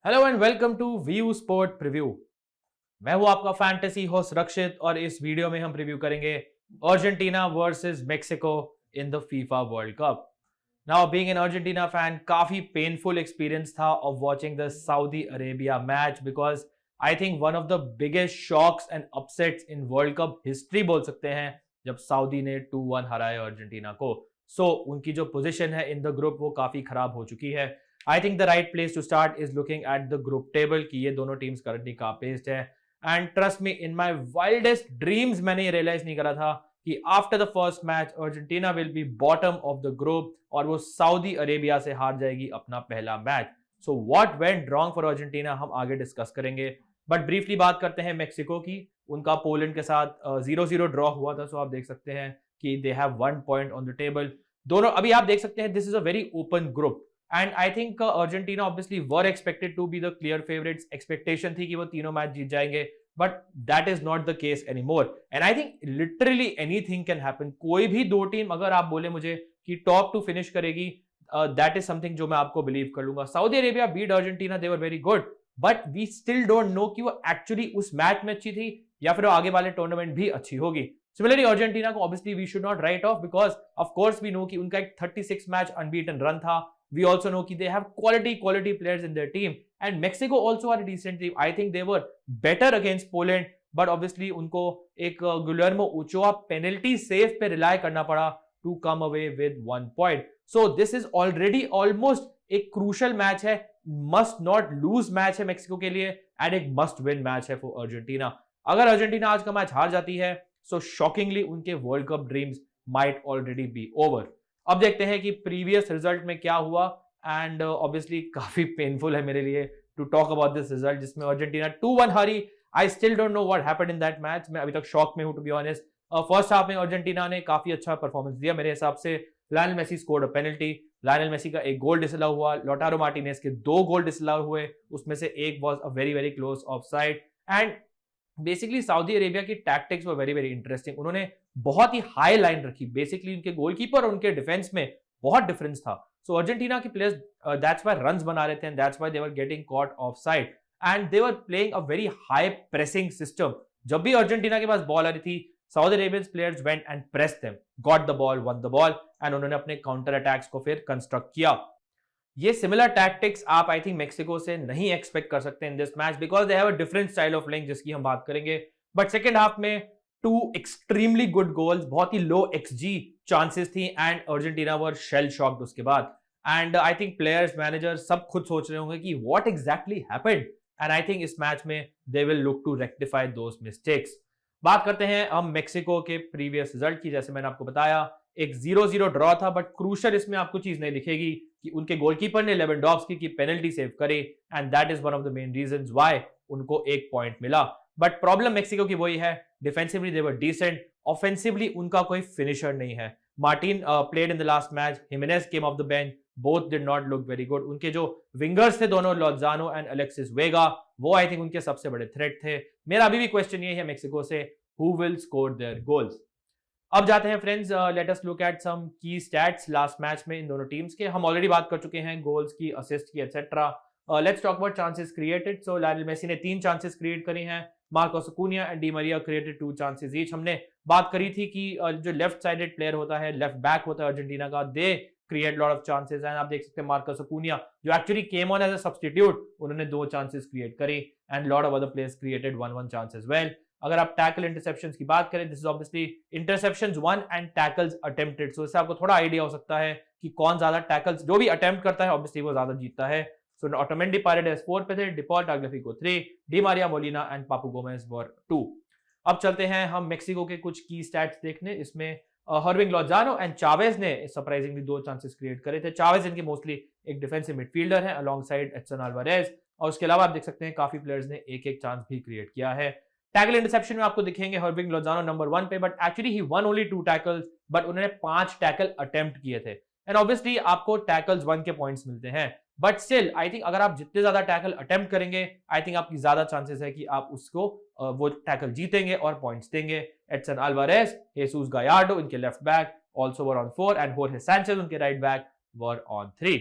Hello and welcome to view sport preview. मैं हूं आपका फैंटेसी होस्ट रक्षित और इस वीडियो में हम प्रीव्यू करेंगे Argentina versus Mexico in the FIFA World Cup. Now being an Argentina fan, काफी पेनफुल एक्सपीरियंस था of watching the Saudi Arabia match because I think one of the biggest shocks and upsets in World Cup history बोल सकते हैं जब Saudi ने 2-1 हराया Argentina को। उनकी जो पोजीशन है इन द ग्रुप वो काफी खराब हो चुकी है। I think the right place to start is looking at the group table कि ये दोनों टीम्स करंटली कहाँ पेस्ड है। And trust me, in my wildest dreams मैंने ये रियलाइज नहीं करा था कि after the first match Argentina will be bottom of the group और वो सऊदी अरेबिया से हार जाएगी अपना पहला match. So what went wrong for Argentina हम आगे डिस्कस करेंगे, बट ब्रीफली बात करते हैं मेक्सिको की। उनका पोलैंड के साथ 0-0 ड्रॉ हुआ था। आप देख सकते हैं कि they have 1 point on the table. दोनों अभी आप देख सकते हैं this is a very open group and I think Argentina obviously were expected to be the clear favourites. Expectation थी कि वो तीनों मैच जीत जाएंगे, but that is not the case any more and I think literally anything can happen. कोई भी दो team अगर आप बोले मुझे कि टॉप टू फिनिश करेगी, दैट इज समथिंग जो मैं आपको बिलीव कर लूंगा। Saudi Arabia beat Argentina, they were very good, but we still don't know कि वो एक्चुअली उस मैच में अच्छी थी या फिर आगे वाले टूर्नामेंट भी अच्छी होगी। सिमिलरली अर्जेंटीना को obviously we should not write off because of course we know कि उनका एक 36 मैच अनबीटन रन था। We also know that they have quality players in their team, and Mexico also are a decent team. I think they were better against Poland, but obviously उनको एक गुलेर्मो ओचोआ penalty save पे rely करना पड़ा to come away with 1 point. So this is already almost एक crucial match है, must not lose match है Mexico के लिए एंड एक मस्ट विन मैच है फॉर अर्जेंटीना। अगर अर्जेंटीना आज का मैच हार जाती है so shockingly उनके world cup dreams might already be over. अब देखते हैं कि प्रीवियस रिजल्ट में क्या हुआ एंड ऑब्वियसली काफी पेनफुल है मेरे लिए to talk about this result जिसमें अर्जेंटीना 2-1 हारी। I still don't know what happened in that match. मैं अभी तक शॉक में हूं to be honest. First half में अर्जेंटीना ने काफी अच्छा परफॉर्मेंस दिया मेरे हिसाब से। Lionel Messi scored a penalty, Lionel Messi का एक गोल डिसअलाउ हुआ, लोटारो मार्टिनेज के 2 गोल डिसअलाउ हुए, उसमें से एक was a very very close offside. And basically Saudi Arabia की tactics were very very interesting. उन्होंने बहुत ही हाई लाइन रखी, बेसिकली उनके गोलकीपर और उनके डिफेंस में बहुत डिफरेंस था। सो अर्जेंटीना के प्लेयर्स दैट्स व्हाई रन्स बना रहे थे and that's why they were getting caught offside and they were playing a very high pressing system. जब भी अर्जेंटीना के पास बॉल आ रही थी Saudi Arabian players went and pressed them, got the ball, one the ball and उन्होंने अपने counter attacks को फिर कंस्ट्रक्ट किया। ये सिमिलर टैक्टिक्स आप आई थिंक मेक्सिको से नहीं एक्सपेक्ट कर सकते इन this match because they have a different style of playing जिसकी हम बात करेंगे। बट सेकेंड हाफ में 2 एक्सट्रीमली गुड गोल्स, बहुत ही लो XG चांसेस थी and Argentina were shell shocked उसके बाद। And I think players, manager सब खुद सोच रहे होंगे कि what exactly happened and I think इस मैच में they will look to rectify those mistakes. बात करते हैं हम मेक्सिको के प्रीवियस रिजल्ट की। जैसे मैंने आपको बताया एक 0-0 ड्रॉ था, बट क्रूशल इसमें आपको चीज नहीं दिखेगी कि उनके गोलकीपर ने लेवेंडोव्स्की की पेनल्टी सेव करी and that is one of the main reasons why उनको 1 पॉइंट मिला। बट प्रॉब्लम मेक्सिको की वही है, defensively they were decent, offensively उनका कोई फिनिशर नहीं है। Martin played in the last match, Jimenez came off the bench, both did not look very good. उनके जो विंगर्स थे दोनों, लोजानो एंड अलेक्सिस वेगा, वो आई थिंक उनके सबसे बड़े थ्रेट थे। मेरा अभी भी क्वेश्चन ये है मेक्सिको से, who will score their goals. अब जाते हैं friends, let us look at some key stats last match में इन दोनों टीम्स के। हम ऑलरेडी बात कर चुके हैं गोल्स की, असिस्ट की, etcetera. Let's talk about chances created. So Lionel Messi ने 3 चांसेस क्रिएट करी हैं, Marcos Acuna and Di Maria created 2 chances each. हमने बात करी थी कि जो लेफ्ट साइडेड प्लेयर होता है, लेफ्ट बैक होता है अर्जेंटीना का, they create lot of chances and आप देख सकते हैं मार्कोस अकुनिया जो actually came on as a substitute, उन्होंने 2 चांसेस क्रिएट करी and lot of other players created 1-1 chances well. अगर आप टैकल इंटरसेप्शंस की बात करें, this is obviously interceptions 1 and tackles attempted. So इससे आपको थोड़ा आइडिया हो सकता है कि कौन ज्यादा टैकल्स, जो भी अटेम्प्ट करता है ऑब्वियसली वो ज्यादा जीतता है। सो ऑटोमेंडी पारेडेस 4 पे थे, De Paul Tagliafico 3, Di Maria Molina and Papu Gomez were 2। अब चलते हैं हम मेक्सिको के कुछ की स्टैट्स देखने। इसमें हर्विंग लोजानो एंड चावेज ने सरप्राइजिंगली 2 चांसेस क्रिएट करे थे। चावेज इनके मोस्टली एक डिफेंसिव मिडफील्डर है अलॉन्ग साइड एडसन अल्वारेज, और उसके अलावा आप देख सकते हैं काफी प्लेयर्स ने एक चांस भी क्रिएट किया है। टैकल इंटरसेप्शन में आपको दिखेंगे हर्विंग लोजानो नंबर 1 पे, but actually he one only 2 tackles, but उन्होंने 5 टैकल अटेम्प्ट किए थे एंड ऑब्वियसली आपको टैकल्स 1 के पॉइंट्स मिलते हैं। बट स्टिल आई थिंक अगर आप जितने ज्यादा टैकल अटेम्प्ट करेंगे, आई थिंक आपकी ज्यादा चांसेस है कि आप उसको वो टैकल जीतेंगे और पॉइंट्स देंगे। एडसन अल्वारेज, हेसूस गायार्डो इनके left back also were on 4 and होर्हे सैंचेज उनके right back were on 3।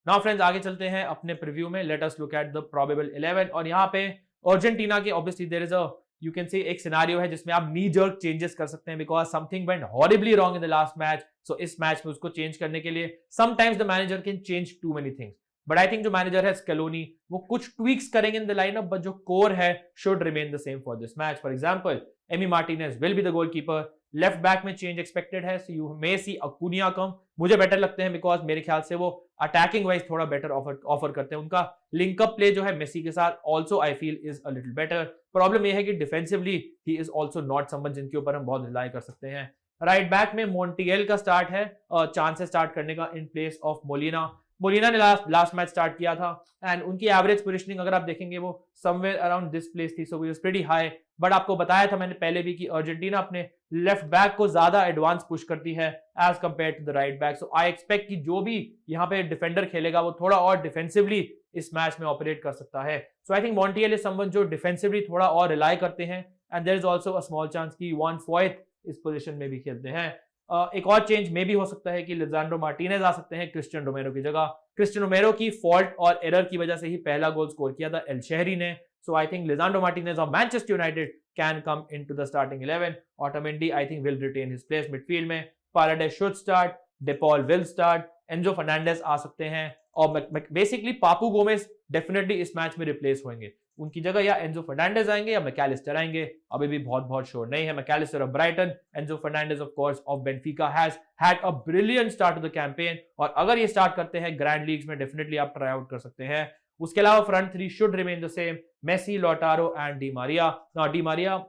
Now friends आगे चलते हैं अपने प्रीव्यू में. Let us look at the probable 11. और यहाँ पे अर्जेंटीना के obviously there is a you can say एक सिनारियो है जिसमें आप नी जर्क चेंजेस कर सकते हैं because something went horribly wrong in the last match. So इस मैच में उसको चेंज करने के लिए sometimes the manager can change too many things. But I think जो मैनेजर है स्केलोनी वो कुछ ट्वीक्स करेंगे इन द लाइनअप बट जो कोर है should remain the same for this match. For example Emi Martinez will be the goalkeeper. Left back में change expected है. So you may सी अकुनिया कम. मुझे बेटर लगते हैं बिकॉज मेरे ख्याल से वो अटैकिंग वाइज थोड़ा बेटर ऑफर करते हैं. उनका लिंकअप प्ले जो है मेसी के साथ also I feel is a little better. Problem यह है कि defensively he is also not someone जिनके ऊपर हम बहुत रिलाई कर सकते हैं. राइट बैक में मोन्टियल का स्टार्ट है चांसेस स्टार्ट करने का in place of Molina. Molina ने लास्ट मैच स्टार्ट किया था एंड उनकी एवरेज पोजीशनिंग अगर आप देखेंगे वो समवेयर अराउंड दिस प्लेस थी. So is pretty high. But आपको बताया था मैंने पहले भी कि अर्जेंटीना अपने लेफ्ट बैक को ज्यादा एडवांस पुश करती है as compare to the right back. So I expect कि जो भी यहाँ पे डिफेंडर खेलेगा वो थोड़ा और डिफेंसिवली इस मैच में ऑपरेट कर सकता है. So I think Montiel is someone जो डिफेंसिवली थोड़ा और रिलाई करते हैं and there is also a small chance कि वन फॉयत इस पोजीशन में भी खेलते हैं. एक और चेंज में भी हो सकता है कि लिजांड्रो मार्टिनेज आ सकते हैं क्रिस्टियन रोमेरो की जगह. क्रिस्टियन रोमेरो की फॉल्ट और एरर की वजह से ही पहला गोल स्कोर किया था एल शहरी ने. So I think Lisandro Martinez of Manchester United can come into the starting 11. Otamendi I think will retain his place midfield में. Paredes should start. De Paul will start. Enzo Fernandez आ सकते हैं और बेसिकली पापू गोमेज डेफिनेटली इस match में replace होंगे. उनकी जगह या एंजो फर्नांडेज आएंगे या मैकैलिस्टर आएंगे. अभी भी बहुत श्योर नहीं है. Mac Allister of Brighton, Enzo Fernandez of course of Benfica has had a brilliant start to the campaign और अगर ये स्टार्ट करते हैं ग्रैंड लीग्स में डेफिनेटली आप ट्राई आउट कर सकते हैं. उसके अलावा front three should remain the same. Messi, Lautaro and Di Maria. Now Di Maria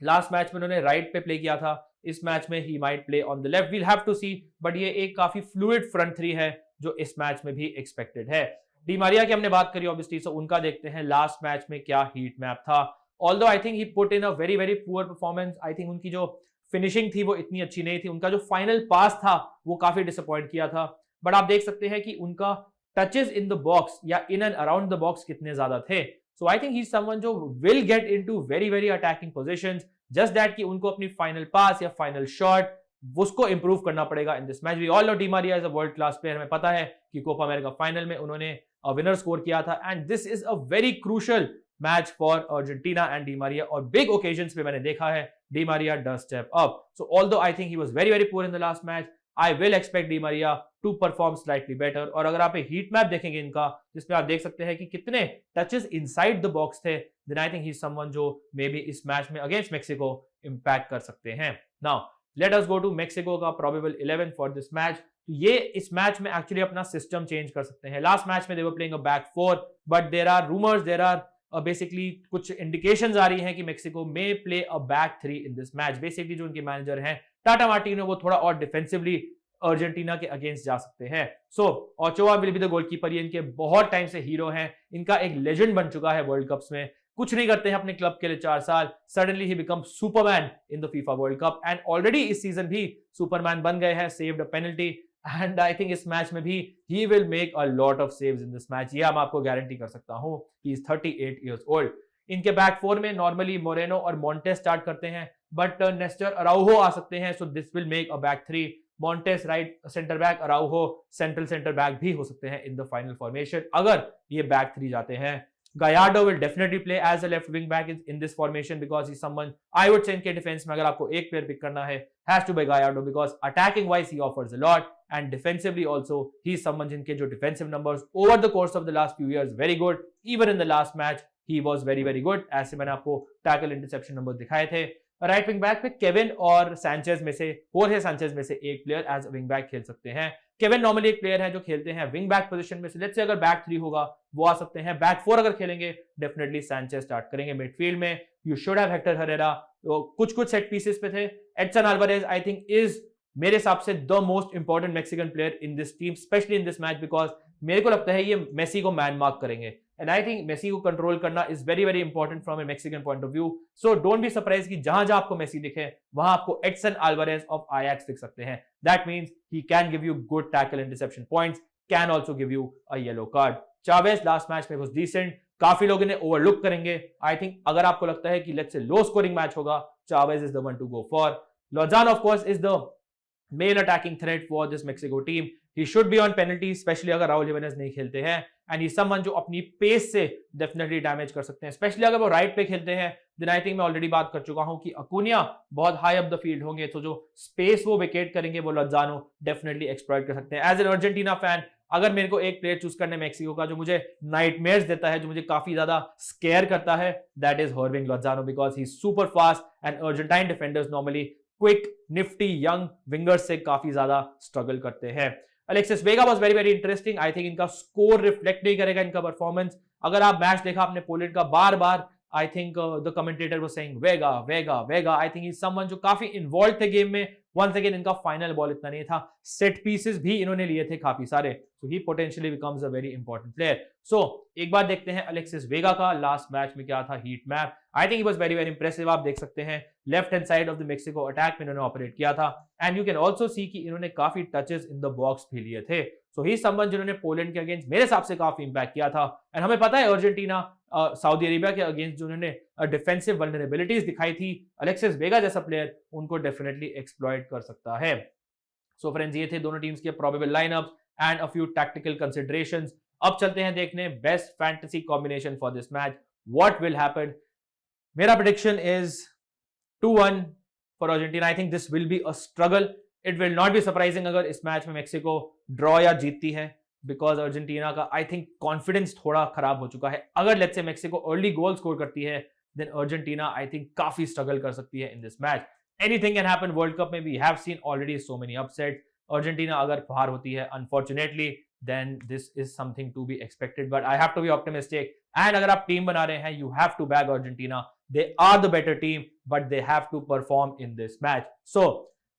last match में उन्होंने राइट पे प्ले किया था. इस मैच में ही might play on the left. We'll have to see. But ये एक काफी फ्लूइड फ्रंट थ्री है जो इस मैच में भी एक्सपेक्टेड है. डी मारिया की हमने बात करी ऑब्वियसली. सो उनका देखते हैं लास्ट मैच में क्या हीट मैप था. Although I think he put in a very poor performance. I think उनकी जो फिनिशिंग थी वो इतनी अच्छी नहीं थी. उनका जो फाइनल पास था वो काफी डिसअपॉइंट किया था. बट आप देख सकते हैं कि उनका टचेस इन द बॉक्स या in and around the box कितने ज्यादा थे. So I think he is someone जो will get into very attacking positions. Just that कि उनको अपनी फाइनल पास या फाइनल शॉट उसको इंप्रूव करना पड़ेगा in this match. We all know Di Maria is a world class player. हमें पता है कि कोपा अमेरिका फाइनल में उन्होंने विनर स्कोर किया था and this is a very crucial match for Argentina and Di Maria. और बिग ओकेजन्स पे मैंने देखा है Di Maria does step up. So although I think he was very poor in the last match, I will expect Di Maria to perform slightly better. और अगर आप heat map देखेंगे इनका जिसमें आप देख सकते हैं कि कितने टचेस इनसाइड द बॉक्स थे, then I think he is someone जो मे बी इस मैच में अगेंस्ट मैक्सिको इंपैक्ट कर सकते हैं. Now let us go to Mexico का प्रोबेबल 11 फॉर दिस मैच. ये इस मैच में एक्चुअली अपना सिस्टम चेंज कर सकते हैं. लास्ट मैच में they were playing a back four but there are rumours, there are basically कुछ इंडिकेशंस आ रही हैं कि Mexico may play a back three in this match. Basically जो उनके मैनेजर हैं टाटा मार्टिनो वो थोड़ा और डिफेंसिवली अर्जेंटीना के अगेंस्ट जा सकते हैं. So Ochoa will be the goalkeeper. ये इनके बहुत टाइम से हीरो हैं. इनका एक लेजेंड बन चुका है वर्ल्ड कप्स में. कुछ नहीं करते हैं अपने क्लब के लिए 4 साल, suddenly he become Superman in the FIFA World cup and already इस सीजन भी सुपरमैन बन गए हैं. Saved a penalty and I think इस मैच में भी he will make a lot of saves in this match. ये मैं आपको गारंटी कर सकता हूं. He is 38 years old. इनके बैक फोर में नॉर्मली मोरेनो और मॉन्टेस स्टार्ट करते हैं बट नेस्टर अराउहो आ सकते हैं. So this will make a back three. Montes right centre back, Araujo central centre back भी हो सकते हैं इन द फाइनल फॉर्मेशन अगर ये बैक थ्री जाते हैं. Gallardo will definitely play as a left wing back in this formation because he's someone I would say इनके defence में अगर आपको एक प्लेयर पिक करना है has to be Gallardo because attacking wise he offers a lot and defensively also he is someone जिनके जो defensive numbers over the course of the last few years very good. Even in the last match he was very good. ऐसे मैंने आपको tackle interception numbers दिखाए थे. Right wing back पे Kevin और Sanchez में से होर्हे सैंचेज में से एक प्लेयर एज विंग बैक खेल सकते हैं. केविन नॉर्मली एक प्लेयर है जो खेलते हैं विंग बैक पोजीशन में से. लेट्स से अगर बैक थ्री होगा वो आ सकते हैं. बैक फोर अगर खेलेंगे डेफिनेटली सैंचेज स्टार्ट करेंगे. मिडफील्ड में you should have Hector Herrera. तो कुछ सेट पीसेस पे थे. Edson Alvarez I think is मेरे हिसाब से the most important Mexican player in this team specially in this match because मेरे को लगता है ये मेसी को मैन मार्क करेंगे एंड आई थिंक मेसी को कंट्रोल करना is very important from a Mexican point of view. So don't be surprise कि जहां जहां आपको मेसी दिखे वहां आपको एडसन अल्वारेज ऑफ आयाक्स दिख सकते हैं. That means he can give you good tackle interception points, can also give you a yellow card. Chavez last match में वाज डिसेंट. काफी लोग इन्हें ओवरलुक करेंगे. आई थिंक अगर आपको लगता है कि let's say low scoring match होगा Chavez is the one to go for. Lozano of course is the main attacking threat for this Mexico team. He should be on penalty, specially अगर Raul Jimenez नहीं खेलते हैं, and he someone जो अपनी pace से definitely damage कर सकते हैं, स्पेशली अगर वो राइट पे खेलते हैं। देन आई थिंक मैं ऑलरेडी बात कर चुका हूं कि अकुनिया बहुत हाई अप द फील्ड होंगे, तो जो स्पेस वो विकेट करेंगे वो लोज़ानो डेफिनेटली एक्सप्लॉइट कर सकते हैं। एज एन अर्जेंटीना फैन, अगर मेरे को एक प्लेयर चूज करने मेक्सिको का जो मुझे नाइटमेयर्स देता है, जो मुझे काफी ज्यादा स्केयर करता है, that is Hirving Lozano, because he super fast and Argentine defenders normally quick, nifty, young wingers से काफी ज्यादा स्ट्रगल करते हैं। Alexis Vega was very very interesting. I think इनका स्कोर रिफ्लेक्ट नहीं करेगा इनका परफॉर्मेंस। अगर आप मैच देखा आपने पोलैंड का, बार बार I think the commentator was saying Vega Vega Vega. I think is someone जो काफी इन्वॉल्व थे गेम में। वंस अगेन इनका फाइनल बॉल इतना नहीं था, सेट पीसेस भी इन्होंने लिए थे काफी सारे, so he potentially becomes a very important player. So एक बार देखते हैं अलेक्सिस वेगा का लास्ट मैच में क्या था heat map. I think it was very very impressive. आप देख सकते हैं left hand side of the Mexico attack में इन्होंने ऑपरेट किया था, and you can also see कि इन्होंने काफी टचेस इन द बॉक्स भी लिए थे। सो ही समवन जिन्होंने पोलैंड के अगेंस्ट मेरे हिसाब से काफी इंपैक्ट किया था। एंड हमें पता है अर्जेंटीना सऊदी अरेबिया के अगेंस्ट जो उन्होंने डिफेंसिव वल्नरेबिलिटीज दिखाई थी, अलेक्सिस वेगा जैसा प्लेयर उनको डेफिनेटली एक्सप्लॉइट कर सकता है। सो फ्रेंड्स, ये थे दोनों टीम्स के probable lineups and a few tactical considerations. अब चलते हैं देखने best fantasy combination for this match, what will happen. मेरा prediction is 2-1 for Argentina. I think this will be a struggle. It will not be surprising अगर इस match में Mexico draw या जीतती है, बिकॉज अर्जेंटीना का आई थिंक कॉन्फिडेंस थोड़ा खराब हो चुका है। अगर let's say Mexico early goal score करती है, देन अर्जेंटीना आई थिंक काफी स्ट्रगल कर सकती है in this match. Anything can happen, world cup में we have seen already so many upset. Argentina अगर बाहर होती है unfortunately, then this is something to be expected, but I have to be optimistic. And अगर आप team बना रहे हैं, you have to back Argentina. They are the better team, but they have to perform in this match. So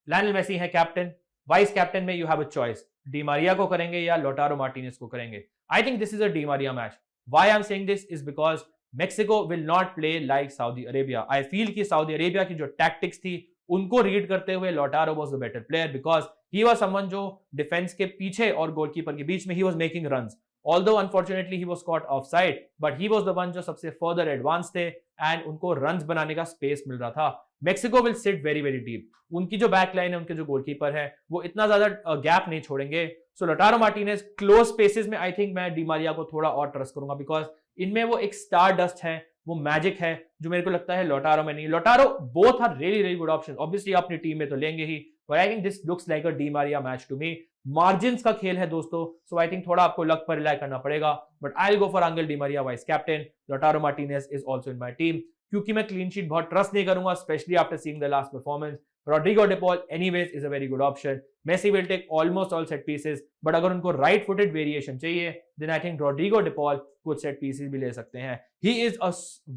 Lionel Messi है captain, vice captain में you have a choice, Di Maria को करेंगे या Lautaro Martinez को करेंगे। I think this is a Di Maria match. Why I am saying this is because Mexico will not play like Saudi Arabia. I feel कि सऊदी Arabia की जो tactics थी उनको रीड करते हुए Lautaro was the better player, because he was someone जो defence के पीछे और गोलकीपर के बीच में he was making runs. Although unfortunately he was caught offside, but he was the one जो सबसे further advanced थे and उनको runs बनाने का space मिल रहा था। Mexico will sit very very deep. उनकी जो बैक लाइन है, उनके जो गोलकीपर है, वो इतना ज्यादा गैप नहीं छोड़ेंगे। सो लोटारो मार्टिनेज क्लोज स्पेसेस में आई थिंक मैं डी मारिया को थोड़ा और ट्रस्ट करूंगा, बिकॉज इनमें वो एक स्टार डस्ट है, वो मैजिक है जो मेरे को लगता है लोटारो में नहीं। Lautaro both are really really good option, obviously अपनी टीम में तो लेंगे ही, but I think this looks like a Di Maria match to me. Margins का खेल है दोस्तों, सो आई थिंक थोड़ा आपको लक पर रिलाई करना पड़ेगा, but I will go for angle Di Maria vice captain. लोटारो Martinez is also in my team, क्योंकि मैं क्लीन शीट बहुत ट्रस्ट नहीं करूंगा, specially after seeing the last performance. Rodrigo de Paul anyways is a very good option. Messi will take almost all set pieces, but अगर उनको right footed variation चाहिए, then I think Rodrigo de Paul कुछ set pieces भी ले सकते हैं। He is a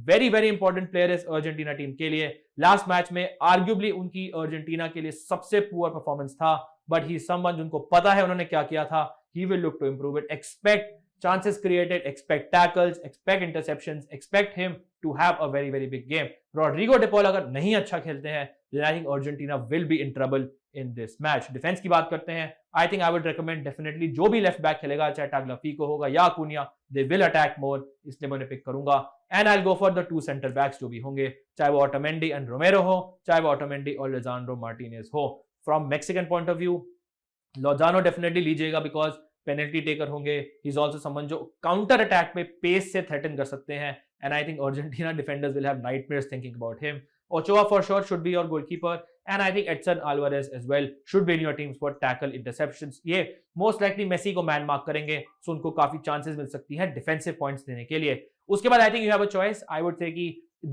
very very important player इस Argentina team के लिए। लास्ट मैच में arguably उनकी अर्जेंटीना के लिए सबसे पुअर परफॉर्मेंस था, but he is someone जिनको पता है उन्होंने क्या किया था। He will look to improve it. Expect chances created, expect tackles, expect interceptions, expect him to have a very very big game. Rodrigo de Paul अगर नहीं अच्छा खेलते हैं, then I think Argentina will be in trouble in this match. Defence की बात करते हैं, I think I would recommend definitely जो भी लेफ्ट बैक खेलेगा, चाहे Tagliafico होगा या Acuna, they will attack more, इसलिए मैं उन्हें पिक करूंगा। And I'll go for the two center backs जो भी होंगे, चाहे वो Otamendi and Romero हो, चाहे वो Otamendi और Lisandro Martinez हो। From Mexican point of view, Lozano definitely लीजिएगा, because पेनल्टी टेकर होंगे। ही इज आल्सो समवन जो काउंटर अटैक पे पेस से थ्रेटन कर सकते हैं, and I think Argentina defenders will have nightmares thinking about him. Ochoa for sure should be your goalkeeper, and I think Edson Alvarez as well should be in your teams for tackle interceptions. ये most likely Messi को man mark करेंगे, so उनको काफी chances मिल सकती है defensive points देने के लिए। उसके बाद I think you have a choice. I would say कि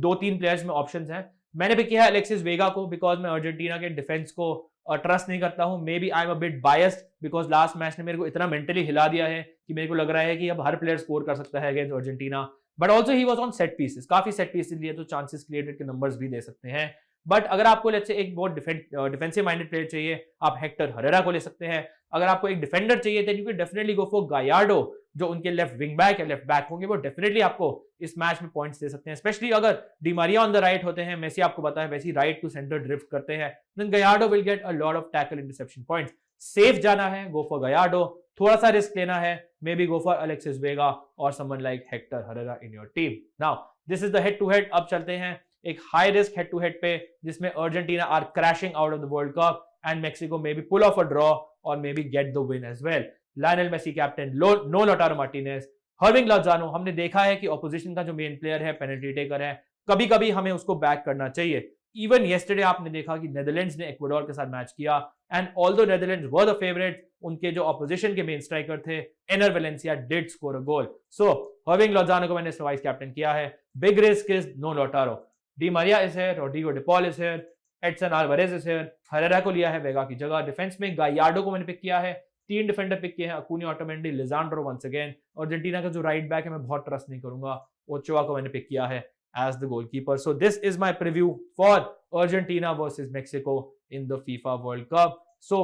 2-3 प्लेयर्स में ऑप्शंस हैं। मैंने भी किया है अलेक्सिस वेगा को, बिकॉज मैं अर्जेंटीना के डिफेंस को ट्रस्ट नहीं करता हूं। Maybe I am a bit biased, because last match ने मेरे को इतना मेंटली हिला दिया है कि मेरे को लग रहा है कि अब हर प्लेयर स्कोर कर सकता है against Argentina. But also he was on set pieces, काफी सेट पीसेस लिए, तो चांसेस क्रिएटेड के नंबर्स भी दे सकते हैं। बट अगर आपको लेट्स से एक बहुत डिफेंसिव माइंडेड प्लेयर चाहिए, आप हेक्टर हरेरा को ले सकते हैं। अगर आपको एक डिफेंडर चाहिए, then you can definitely go for Gallardo, जो उनके लेफ्ट विंग बैक या लेफ्ट बैक होंगे, वो डेफिनेटली आपको इस मैच में पॉइंट्स दे सकते हैं। स्पेशली अगर Di Maria on the right होते हैं, मेसी आपको पता है वैसी राइट टू सेंटर ड्रिफ्ट करते हैं, then Gallardo will get a lot of tackle interception points. Safe जाना है, गो फॉर गायार्डो। थोड़ा सा रिस्क लेना है, maybe go for Alexis Vega और someone like Hector Herrera in your team. Now this is the head to head. अब चलते हैं एक high risk head to head पे, जिसमें Argentina are crashing out of the world cup and Mexico maybe pull off a draw or maybe get the win as well. Lionel Messi captain, no Lautaro Martinez, Irving Lozano, हमने देखा है कि opposition का जो main player है, penalty taker है, कभी कभी हमें उसको बैक करना चाहिए. इवन येस्टरडे आपने देखा कि नेदरलैंड्स ने इक्वाडोर के साथ मैच किया and although Netherlands were the favourite, उनके जो ऑपोजिशन के मेन स्ट्राइकर थे Enner Valencia did score a goal. So Hirving Lozano को मैंने वाइस कैप्टन किया है. Big risk is no Lautaro. Di Maria is here, Rodrigo De Paul is here, Edson Alvarez is here, Herrera को लिया है वेगा की जगह. डिफेंस में गायार्डो को मैंने पिक किया है. 3 डिफेंडर पिक किए हैं, अकूनी, ऑटोमेंडी, लिजांड्रो वंस अगेन. अर्जेंटीना का जो राइट बैक है मैं बहुत ट्रस्ट नहीं करूंगा, ओचोआ को मैंने पिक किया है as the goalkeeper. So this is my preview for Argentina versus Mexico in the FIFA World Cup. So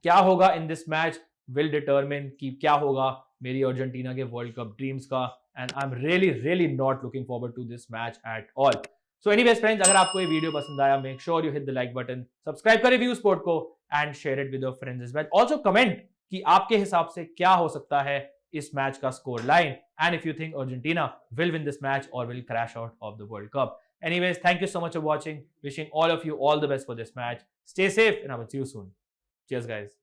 क्या होगा in this match will determine कि क्या होगा मेरी अर्जेंटीना के वर्ल्ड कप ड्रीम्स का, and I'm really not looking forward to this match at all. So anyways friends, अगर आपको ये वीडियो पसंद आया, make sure you hit the like button, subscribe करें व्यू स्पोर्ट को and share it with your friends as well. Also comment कि आपके हिसाब से क्या हो सकता है इस मैच का score line, and if you think Argentina will win this match or will crash out of the World Cup. Anyways, thank you so much for watching. Wishing all of you all the best for this match. Stay safe and I will see you soon. Cheers guys.